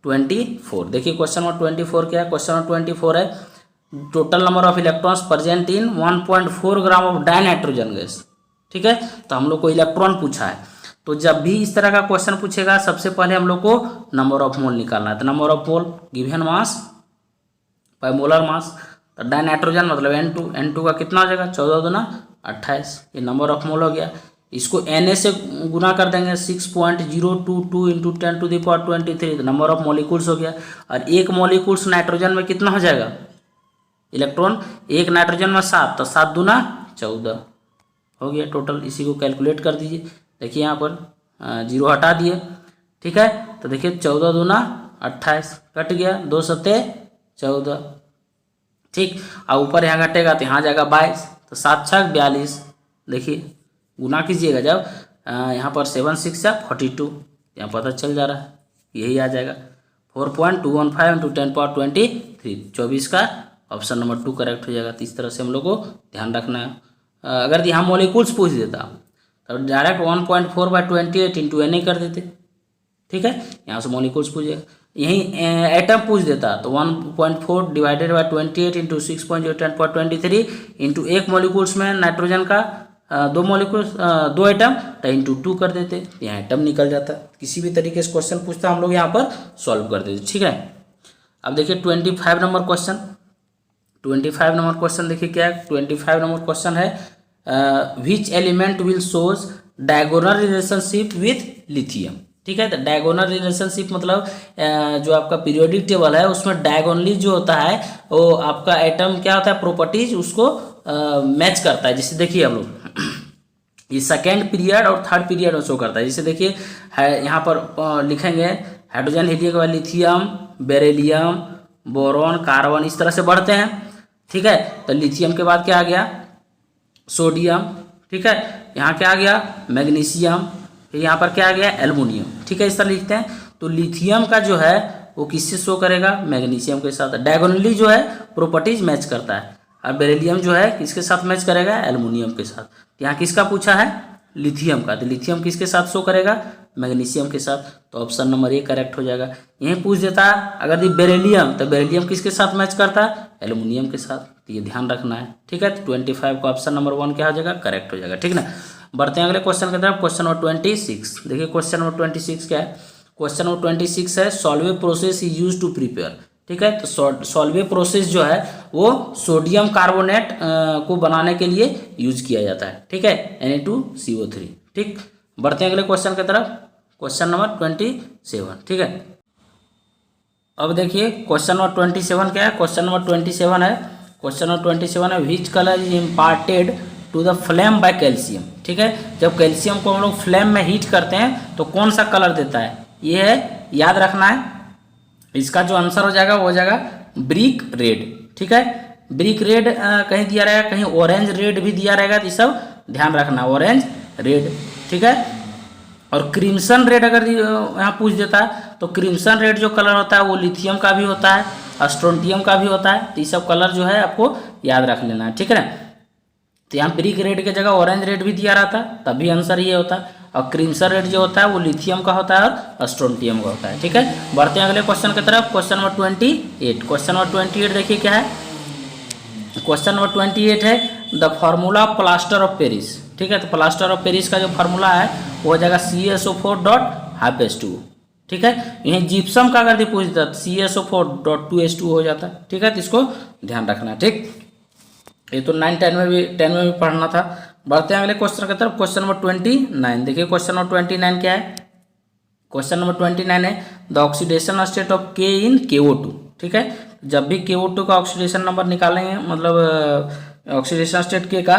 24 देखिए, क्वेश्चन नंबर 24 क्या है। क्वेश्चन नंबर 24 है total number of electrons present in 1.4 gram of dinitrogen gas. ठीक है, तो हम लोग को इलेक्ट्रॉन पूछा है, तो जब भी इस तरह का क्वेश्चन पूछेगा सबसे पहले हम लोग को नंबर ऑफ मोल निकालना है। तो number of mole given mass by molar mass, तो डाइनाइट्रोजन मतलब N2 का कितना हो जाएगा 14 दूना 28, ये नंबर ऑफ मोल हो गया। इसको Na से गुना कर देंगे 6.022 इंटू 10 टू द पावर 23, तो नंबर ऑफ मॉलिक्यूल्स हो गया। और एक मॉलिक्यूल्स नाइट्रोजन में कितना हो जाएगा इलेक्ट्रॉन, एक नाइट्रोजन में 7, तो 7 दूना 14 हो गया टोटल। इसी को कैलकुलेट कर दीजिए, देखिए यहाँ पर 0 हटा दिए। ठीक है, तो देखिए 14 दूना 28 कट गया, 2 सत्ते 14। ठीक, और ऊपर यहाँ घटेगा तो यहाँ जाएगा 22, तो 7 छक 42। देखिए गुना कीजिएगा जब यहाँ पर 7 6 से 42, यहाँ पता चल जा रहा है यही आ जाएगा 4.215 इंटू 10 पावर 23, 24 का ऑप्शन नंबर 2 करेक्ट हो जाएगा। तो इस तरह से हम लोग को ध्यान रखना है। अगर यहाँ मॉलिक्यूल्स पूछ देता तो डायरेक्ट 1.4/28 इंटू एन कर देते, ठीक है, यहाँ से मॉलिक्यूल्स पूछेगा। यहीं एटम पूछ देता तो 1.4 डिवाइडेड बाई 28 इंटू 6.1023 इंटू एक मॉलिक्यूल्स में नाइट्रोजन का दो मॉलिक्यूल्स दो एटम तो इंटू 2 कर देते, यहाँ एटम निकल जाता। किसी भी तरीके से क्वेश्चन पूछता हम लोग यहाँ पर सॉल्व कर देते, ठीक है। अब देखिए 25 नंबर क्वेश्चन। 25 नंबर क्वेश्चन देखिए क्या है। 25 नंबर क्वेश्चन है which element will shows diagonal relationship with lithium, ठीक है। तो डायगोनल रिलेशनशिप मतलब जो आपका पीरियोडिक टेबल है उसमें डायगोनली जो होता है वो आपका एटम क्या होता है प्रॉपर्टीज उसको मैच करता है। जैसे देखिए हम लोग ये सेकेंड पीरियड और थर्ड पीरियड में शो करता है। जैसे देखिए यहाँ पर लिखेंगे हाइड्रोजन हीलियम के बाद लिथियम, बेरिलियम, बोरॉन, कार्बन इस तरह से बढ़ते हैं, ठीक है। तो लिथियम के बाद क्या आ गया सोडियम, ठीक है। यहाँ क्या आ गया मैग्नीशियम, फिर यहाँ पर क्या आ गया एल्युमिनियम, ठीक है। इस तरह लिखते हैं। तो लिथियम का जो है वो किससे शो करेगा मैग्नीशियम के साथ, डायगोनली जो है प्रॉपर्टीज मैच करता है। और बेरिलियम जो है किसके साथ मैच करेगा एल्युमिनियम के साथ। यहाँ किसका पूछा है लिथियम का, तो लिथियम किसके साथ शो करेगा मैग्नीशियम के साथ। तो ऑप्शन नंबर ए करेक्ट हो जाएगा। यहीं पूछ देता अगर ये बेरिलियम तो बेरिलियम किसके साथ मैच करता है एल्युमिनियम के साथ, तो ये ध्यान रखना है, ठीक है। तो 25 का ऑप्शन नंबर 1 क्या हो जाएगा करेक्ट हो जाएगा, ठीक ना। बढ़ते हैं अगले क्वेश्चन की तरफ। क्वेश्चन नंबर 26 देखिए। क्वेश्चन नंबर 26 क्या है। क्वेश्चन नंबर 26 है Solvay process is use to prepare, ठीक है। तो सॉल्वे प्रोसेस जो है वो सोडियम कार्बोनेट को बनाने के लिए यूज किया जाता है, ठीक है, Na2CO3, ठीक। बढ़ते हैं अगले क्वेश्चन की तरफ। क्वेश्चन नंबर 27, ठीक है। अब देखिए क्वेश्चन नंबर 27 क्या है। क्वेश्चन नंबर 27 है। क्वेश्चन नंबर 27 है which colour is imparted to the flame by calcium, ठीक है। जब कैल्शियम को हम लोग फ्लेम में हीट करते हैं तो कौन सा कलर देता है, ये है याद रखना है। इसका जो आंसर हो जाएगा वो हो जाएगा ब्रिक रेड, ठीक है। ब्रिक रेड कहीं दिया रहेगा, कहीं ऑरेंज रेड भी दिया रहेगा, तो ये सब ध्यान रखना ऑरेंज रेड, ठीक है। और क्रिम्सन रेड अगर यहाँ पूछ देता है तो क्रिम्सन रेड जो कलर होता है वो लिथियम का भी होता है, स्ट्रोंटियम का भी होता है। तो ये सब कलर जो है आपको याद रख लेना है, ठीक है ना। तो यहाँ ब्रिक रेड की जगह ऑरेंज रेड भी दिया रहता तभी आंसर ये होता। और क्रिम्सन रेड जो होता है वो लिथियम का होता है और स्ट्रोंटियम का होता है, ठीक है। बढ़ते हैं अगले क्वेश्चन की तरफ। Question number 28। क्वेश्चन नंबर 28 देखिए क्या है। क्वेश्चन नंबर 28 है the formula plaster of Paris, ठीक है। तो प्लास्टर ऑफ पेरिस का जो फार्मूला है वो हो जाएगा CaSO4.2, ठीक है। यहीं जिप्सम का अगर पूछ देता तो CaSO4.2H2 हो जाता, ठीक है। तो इसको ध्यान रखना है, ठीक। ये तो 9, 10 में भी पढ़ना था। बढ़ते हैं अगले क्वेश्चन की तरफ। क्वेश्चन नंबर 29 देखिए। क्वेश्चन नंबर 29 क्या है। क्वेश्चन नंबर 29 है the oxidation state of K in KO2, ठीक है। जब भी KO2 का ऑक्सीडेशन नंबर निकालेंगे मतलब ऑक्सीडेशन स्टेट K का,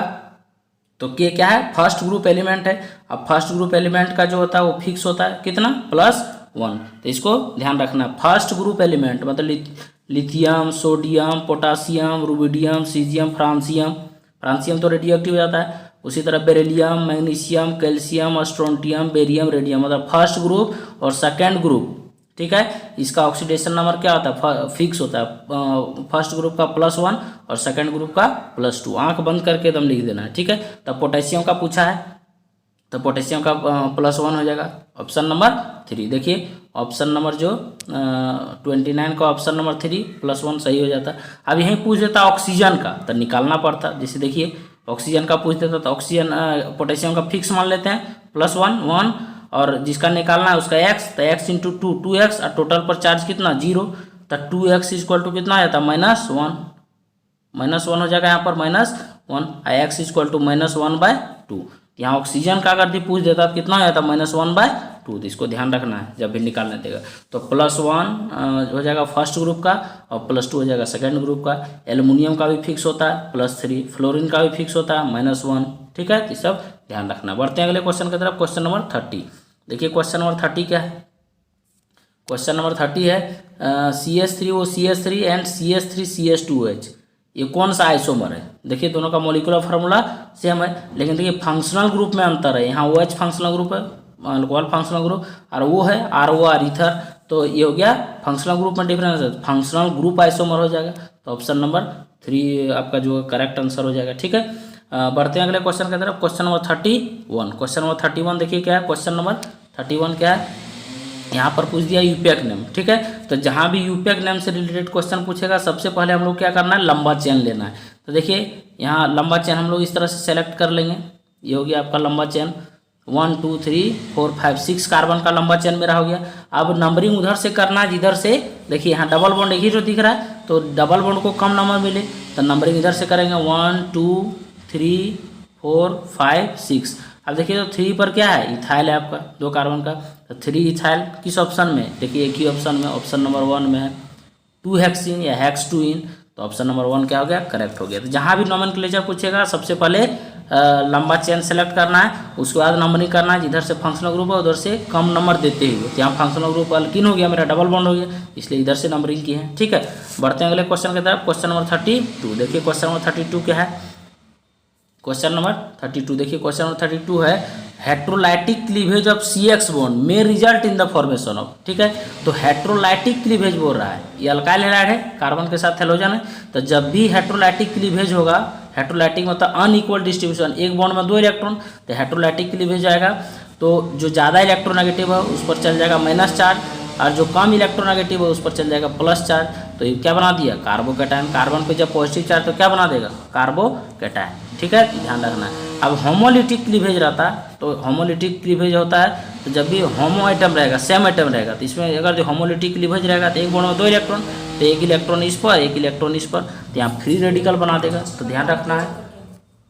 तो K क्या है फर्स्ट ग्रुप एलिमेंट है। अब फर्स्ट ग्रुप एलिमेंट का जो होता है वो फिक्स होता है कितना +1। तो इसको ध्यान रखना फर्स्ट ग्रुप एलिमेंट मतलब lithium, sodium, potassium, rubidium, caesium, francium तो रेडियो एक्टिव हो जाता है। उसी तरह beryllium, magnesium, calcium, strontium, barium, radium मतलब फर्स्ट ग्रुप और सेकेंड ग्रुप, ठीक है। इसका ऑक्सीडेशन नंबर क्या होता है फिक्स होता है। फर्स्ट ग्रुप का +1 और सेकेंड ग्रुप का +2। आंख बंद करके एकदम लिख देना है, ठीक है। तो पोटेशियम का पूछा है तो पोटेशियम का +1 हो जाएगा। ऑप्शन नंबर 3 देखिए। ऑप्शन नंबर जो 29 का ऑप्शन नंबर 3 +1 सही हो जाता। अब यहीं पूछ देता ऑक्सीजन का तो निकालना पड़ता। जैसे देखिए ऑक्सीजन का पूछ देता तो ऑक्सीजन पोटेशियम का फिक्स मान लेते हैं +1 और जिसका निकालना है उसका x, तो x इंटू 2x और टोटल पर चार्ज कितना 0, तो 2x इक्वल टू कितना आ जाता -1 हो जाएगा यहाँ पर -1 x इक्वल टू -1/2। यहाँ ऑक्सीजन का अगर भी पूछ देता तो कितना हो जाता -1/2। तो इसको ध्यान रखना है जब भी निकालने देगा। तो +1 हो जाएगा फर्स्ट ग्रुप का और +2 हो जाएगा सेकेंड ग्रुप का। एल्युमिनियम का भी फिक्स होता है +3, फ्लोरीन का भी फिक्स होता है -1, ठीक है। तो सब ध्यान रखना। बढ़ते हैं अगले क्वेश्चन की तरफ। क्वेश्चन नंबर 30 देखिए। क्वेश्चन नंबर 30 क्या है। क्वेश्चन नंबर 30 है CH3OCH3 एंड CH3CH2OH ये कौन सा आइसोमर है। देखिए दोनों का मॉलिक्यूलर फार्मूला सेम है लेकिन देखिए फंक्शनल ग्रुप में अंतर है। यहाँ OH फंक्शनल ग्रुप है, अल्कोहल फंक्शनल ग्रुप, और वो है ROR ईथर। तो ये हो गया फंक्शनल ग्रुप में डिफरेंस है, फंक्शनल ग्रुप आइसोमर हो जाएगा। तो ऑप्शन नंबर 3 आपका जो करेक्ट आंसर हो जाएगा। ठीक है, बढ़ते हैं अगले क्वेश्चन की तरफ। Question number 31। क्वेश्चन नंबर 31 देखिए क्या है। क्वेश्चन नंबर 31 क्या है, यहाँ पर पूछ दिया यूपीएक नेम। ठीक है, तो जहाँ भी यूपीएक नेम से रिलेटेड क्वेश्चन पूछेगा सबसे पहले हम लोग क्या करना है, लंबा चेन लेना है। तो देखिए यहाँ लंबा चेन हम लोग इस तरह से सेलेक्ट कर लेंगे। ये हो गया आपका लंबा चेन 1 2 3 4 5 6 कार्बन का लंबा चेन मेरा हो गया। अब नंबरिंग उधर से करना है जिधर से देखिए यहाँ डबल बॉन्ड एक ही जो दिख रहा है, तो डबल बॉन्ड को कम नंबर मिले तो नंबरिंग इधर से करेंगे 1 2 3 4 5 6। अब देखिए तो 3 पर क्या है, इथाइल है आपका 2 कार्बन का। तो 3 इथाइल किस ऑप्शन में, देखिए एक ही ऑप्शन में, ऑप्शन नंबर 1 में है 2 हेक्सिन या हेक्स 2 इन। तो ऑप्शन नंबर 1 क्या हो गया, करेक्ट हो गया। तो जहाँ भी नोमेनक्लेचर पूछेगा सबसे पहले लंबा चेन सेलेक्ट करना है, उसके बाद नंबरिंग करना है जिधर से फंक्शनल ग्रुप है उधर से कम नंबर देते हुए। तो यहाँ फंक्शनल ग्रुप अल्किन हो गया, मेरा डबल बॉन्ड हो गया, इसलिए इधर से नंबरिंग की है। ठीक है, बढ़ते हैं अगले क्वेश्चन की तरफ। क्वेश्चन नंबर 32 देखिए। क्वेश्चन नंबर 32 क्या है, क्वेश्चन नंबर 32 देखिए। क्वेश्चन नंबर 32 है heterolytic cleavage of CX bond में result in the formation of. ठीक है, तो हेट्रोलाइटिक क्लीवेज बोल रहा है, ये अल्काइल हैलाइड है, कार्बन के साथ हेलोजन है। तो जब भी हेट्रोलाइटिक क्लीवेज होगा, हेट्रोलाइटिक मतलब अनइक्वल डिस्ट्रीब्यूशन, एक बॉन्ड में 2 इलेक्ट्रॉन, तो हेट्रोलाइटिक क्लीवेज आएगा। तो जो ज़्यादा इलेक्ट्रोनेगेटिव है उस पर चल जाएगा माइनस चार्ज, और जो कम इलेक्ट्रोनेगेटिव है उस पर चल जाएगा प्लस चार्ज। तो ये क्या बना दिया, कार्बोकैटायन। कार्बन पे जब पॉजिटिव चार्ज तो क्या बना देगा, कार्बोकैटायन। ठीक है, ध्यान रखना है। अब होमोलिटिक क्लीवेज रहता है, तो होमोलिटिक क्लीवेज होता है तो जब भी होमो आइटम रहेगा, सेम आइटम रहेगा, तो इसमें अगर जो होमोलिटिक क्लीवेज रहेगा तो एक बॉन्ड में 2 इलेक्ट्रॉन, तो एक इलेक्ट्रॉन इस पर एक इलेक्ट्रॉन इस पर, तो यहाँ फ्री रेडिकल बना देगा, तो ध्यान रखना है।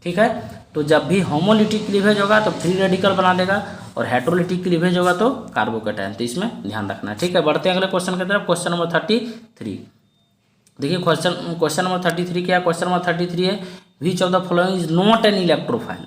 ठीक है, तो जब भी होमोलिटिक क्लीवेज होगा तो फ्री रेडिकल बना देगा, और हेट्रोलिटिक क्लीवेज होगा तो कार्बोकैटायन, तो इसमें ध्यान रखना है। ठीक है, बढ़ते हैं अगले क्वेश्चन की तरफ। क्वेश्चन नंबर 33 देखिए। क्वेश्चन नंबर 33 क्या है, क्वेश्चन नंबर 33 है which of the following is not an electrophile.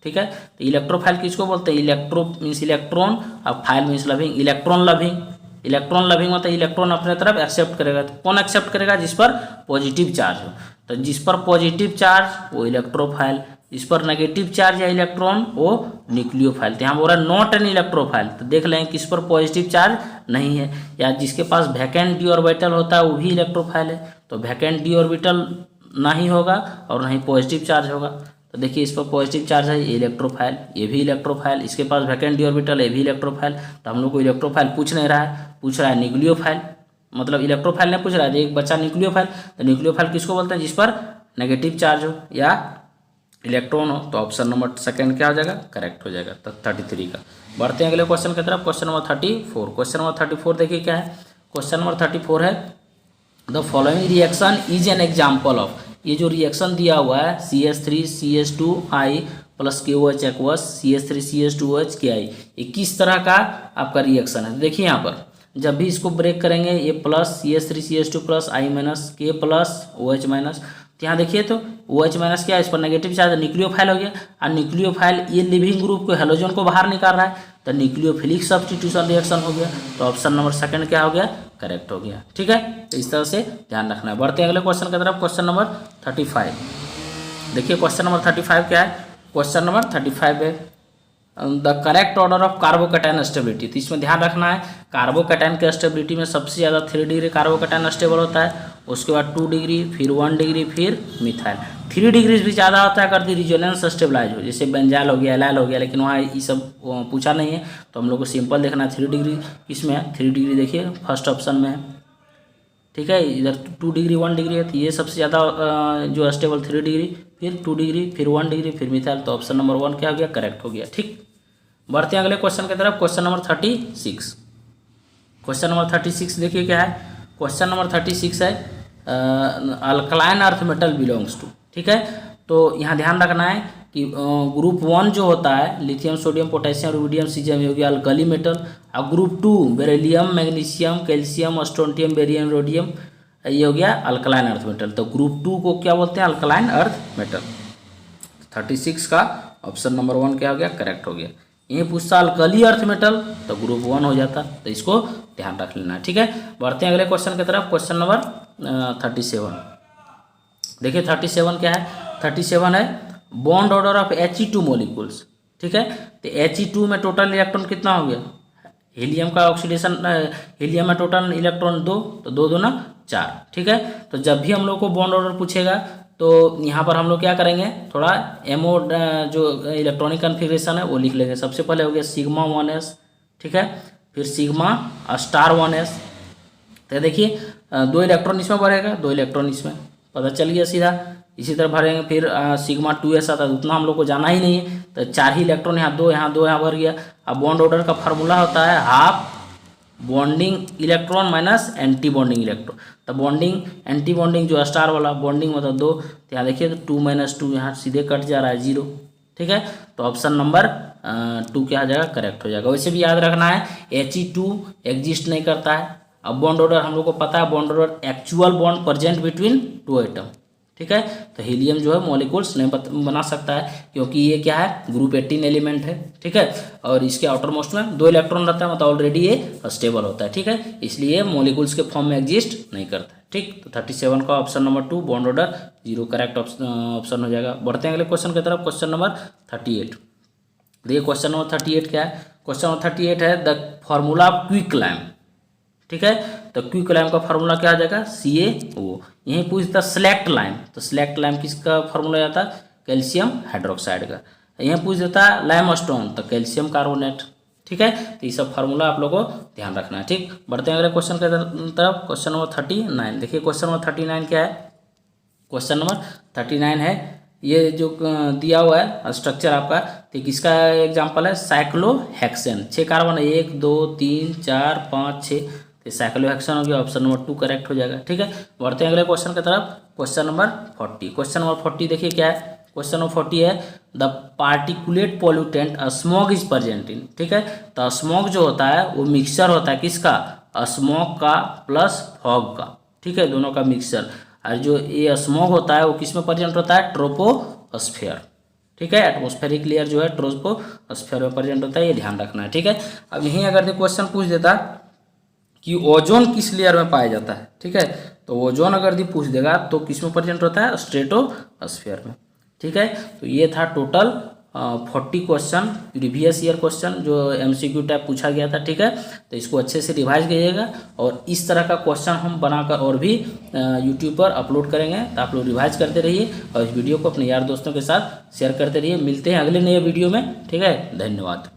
ठीक है, तो इलेक्ट्रोफाइल किसको बोलते हैं, इलेक्ट्रो मीन्स इलेक्ट्रॉन, और file means loving, electron loving. Electron loving मतलब इलेक्ट्रॉन अपने तरफ एक्सेप्ट करेगा। तो कौन एक्सेप्ट करेगा, जिस पर पॉजिटिव चार्ज हो। तो जिस पर पॉजिटिव चार्ज वो इलेक्ट्रोफाइल, जिस पर नेगेटिव चार्ज या इलेक्ट्रॉन वो न्यूक्लियोफाइल। तो यहाँ बोल रहा है नॉट एन इलेक्ट्रोफाइल, तो देख लें किस पर पॉजिटिव चार्ज नहीं है, या जिसके पास वैकेंट डी ऑर्बिटल होता है वो भी इलेक्ट्रोफाइल है। तो वैकेंट डी ऑर्बिटल ना ही होगा और ना ही पॉजिटिव चार्ज होगा। तो देखिए इस पर पॉजिटिव चार्ज है, ये इलेक्ट्रोफाइल, ये भी इलेक्ट्रोफाइल, इसके पास वैकेंट डी ऑर्बिटल, ये भी इलेक्ट्रोफाइल। तो हम लोग को इलेक्ट्रोफाइल पूछ नहीं रहा है, पूछ रहा है न्यूक्लियोफाइल, मतलब इलेक्ट्रोफाइल नहीं पूछ रहा है, एक बच्चा न्यूक्लियोफाइल। तो न्यूक्लियोफाइल किसको बोलते हैं, जिस पर नेगेटिव चार्ज हो या इलेक्ट्रॉन हो। तो ऑप्शन नंबर 2 क्या हो जाएगा, करेक्ट हो जाएगा 33 का। बढ़ते हैं अगले क्वेश्चन की तरफ। Question number 34। क्वेश्चन नंबर 34 देखिए क्या है। क्वेश्चन नंबर 34 है the following reaction is an example of. ये जो रिएक्शन दिया हुआ है CH3CH2I plus KOH aqueous CH3CH2OH KI, ये किस तरह का आपका रिएक्शन है। देखिए यहाँ पर जब भी इसको ब्रेक करेंगे, ये plus CH3CH2 plus I minus K plus OH minus, तो यहाँ देखिए तो OH माइनस क्या है, इस पर नेगेटिव चार्ज, न्यूक्लियोफाइल हो गया। और न्यूक्लियोफाइल ये लिविंग ग्रुप को हेलोजन को बाहर निकाल रहा है, तो न्यूक्लियोफिलिक सब्स्टिट्यूशन रिएक्शन हो गया। तो ऑप्शन नंबर 2 क्या हो गया, करेक्ट हो गया। ठीक है, तो इस तरह से ध्यान रखना है। बढ़ते हैं अगले क्वेश्चन की तरफ। क्वेश्चन नंबर 35 देखिए। क्वेश्चन नंबर 35 क्या है, क्वेश्चन नंबर 35 है the correct order of carbocation stability. तो इसमें ध्यान रखना है, कार्बोकैटायन के स्टेबिलिटी में सबसे ज़्यादा 3 डिग्री कार्बोकैटायन स्टेबल होता है, उसके बाद 2 डिग्री, फिर 1 डिग्री, फिर मिथाइल। 3 डिग्री भी ज़्यादा होता है अगर दी रिजोनेंस स्टेबलाइज हो, जैसे बेंजाइल हो गया, एलाइल हो गया, लेकिन वहाँ ये सब पूछा नहीं है, तो हम लोग को सिंपल देखना है 3 डिग्री किसमें है। 3 डिग्री देखिए फर्स्ट ऑप्शन में है। ठीक है, इधर 2 डिग्री 1 डिग्री है, तो ये सबसे ज़्यादा जो स्टेबल 3 डिग्री, फिर 2 डिग्री, फिर 1 डिग्री, फिर मिथाइल। तो ऑप्शन नंबर 1 क्या हो गया, करेक्ट हो गया। ठीक, बढ़ते हैं अगले क्वेश्चन की तरफ। Question number 36। क्वेश्चन नंबर 36 देखिए क्या है। क्वेश्चन नंबर 36 है alkaline earth metal belongs to. ठीक है, तो यहाँ ध्यान रखना है कि ग्रुप 1 जो होता है lithium sodium potassium rubidium caesium, ये हो गया अल्कली मेटल। और group 2 beryllium magnesium calcium strontium barium rhodium, ये हो गया अल्कलाइन अर्थ मेटल। तो ग्रुप 2 को क्या बोलते हैं, अल्कलाइन अर्थ मेटल। 36 का ऑप्शन नंबर 1 क्या हो गया, करेक्ट हो गया। ये पूछता अल्कली अर्थ मेटल तो ग्रुप 1 हो जाता, तो इसको ध्यान रख लेना है। ठीक है, बढ़ते हैं अगले क्वेश्चन की तरफ। क्वेश्चन नंबर 37 देखिए। 37 क्या है, 37 है bond order of He2 molecules. ठीक है, तो He2 में टोटल इलेक्ट्रॉन कितना हो गया, हीलियम का ऑक्सीडेशन, हीलियम में टोटल इलेक्ट्रॉन 2, तो 2 दूना 4, ठीक है। तो जब भी हम लोग को बॉन्ड ऑर्डर पूछेगा तो यहाँ पर हम लोग क्या करेंगे, थोड़ा एमओ जो इलेक्ट्रॉनिक कन्फिग्रेशन है वो लिख लेंगे। सबसे पहले हो गया सिग्मा 1s, ठीक है, फिर सिग्मा स्टार 1s। तो देखिए 2 इलेक्ट्रॉन इसमें भरेगा, 2 इलेक्ट्रॉन इसमें, पता चल गया सीधा। इसी तरह भरेंगे, फिर सिग्मा 2s आता है, उतना हम लोग को जाना ही नहीं है, तो 4 ही इलेक्ट्रॉन, यहाँ 2, यहाँ 2, यहाँ भर गया। अब बॉन्ड ऑर्डर का फार्मूला होता है half bonding electron minus anti bonding electron. तो बॉन्डिंग एंटी बॉन्डिंग जो स्टार वाला बॉन्डिंग मतलब 2, तो यहाँ देखिए तो 2 - 2 यहाँ सीधे कट जा रहा है 0, ठीक है। तो ऑप्शन नंबर 2 क्या आ जाएगा, करेक्ट हो जाएगा। वैसे भी याद रखना है He2 एग्जिस्ट नहीं करता है। अब बॉन्ड ऑर्डर हम लोग को पता है, bond order actual bond present between 2 atom, ठीक है। तो हीलियम जो है मॉलिक्यूल्स नहीं बना सकता है, क्योंकि ये क्या है, ग्रुप 18 एलिमेंट है, ठीक है। और इसके आउटर मोस्ट में 2 इलेक्ट्रॉन रहता है, मतलब ऑलरेडी ये स्टेबल होता है, ठीक है, इसलिए मॉलिक्यूल्स के फॉर्म में एग्जिस्ट नहीं करता है, ठीक। तो 37 का option number 2 bond order 0 correct option हो जाएगा। बढ़ते हैं अगले क्वेश्चन की तरफ, क्वेश्चन नंबर 38। देखिए क्वेश्चन नंबर 38 क्या है, क्वेश्चन नंबर 38 है द फॉर्मूला ऑफ क्विकलैम्प, ठीक है। तो क्विकलैम्प का फार्मूला क्या आ जाएगा, CaO। यहीं पूछता सेलेक्ट लाइम, तो सेलेक्ट लाइम किसका फार्मूला आता है, कैल्शियम हाइड्रोक्साइड का। यहीं पूछ देता है लाइमस्टोन, तो कैल्शियम कार्बोनेट, ठीक है। तो ये सब फार्मूला आप लोगों को ध्यान रखना है, ठीक। बढ़ते हैं अगले क्वेश्चन की तरफ, क्वेश्चन नंबर 39। देखिए क्वेश्चन नंबर 39 क्या है, क्वेश्चन नंबर 39 है, ये जो दिया हुआ है स्ट्रक्चर आपका, तो किसका एग्जाम्पल है, साइक्लोहेक्सेन। 6 कार्बन है, 1 2 3 4 5 6, तो साइक्लोहेक्सेन हो गया, ऑप्शन नंबर 2 करेक्ट हो जाएगा, ठीक है। बढ़ते हैं अगले क्वेश्चन की तरफ, क्वेश्चन नंबर 40। क्वेश्चन नंबर 40 देखिए क्या है, क्वेश्चन नंबर 40 है the particulate pollutant smog is present in, ठीक है। तो स्मॉग जो होता है वो मिक्सचर होता है किसका, स्मॉग का प्लस फॉग का, ठीक है, दोनों का मिक्सचर। और जो ये स्मॉग होता है वो किस में प्रेजेंट होता है, ट्रोपोस्फेयर, ठीक है। एटमॉस्फेरिक लेयर जो है ट्रोपोस्फेयर में प्रेजेंट होता है, ये ध्यान रखना है, ठीक है। अब यहीं अगर क्वेश्चन पूछ देता कि ओजोन किस लेयर में पाया जाता है, ठीक है, तो ओजोन अगर पूछ देगा तो किस में प्रेजेंट होता है, स्ट्रेटोस्फेयर में, ठीक है। तो ये था total 40 question, previous year question जो MCQ टाइप पूछा गया था, ठीक है। तो इसको अच्छे से रिवाइज कीजिएगा, और इस तरह का क्वेश्चन हम बनाकर और भी यूट्यूब पर अपलोड करेंगे, तो आप लोग रिवाइज करते रहिए और इस वीडियो को अपने यार दोस्तों के साथ शेयर करते रहिए। मिलते हैं अगले नए वीडियो में, ठीक है, धन्यवाद।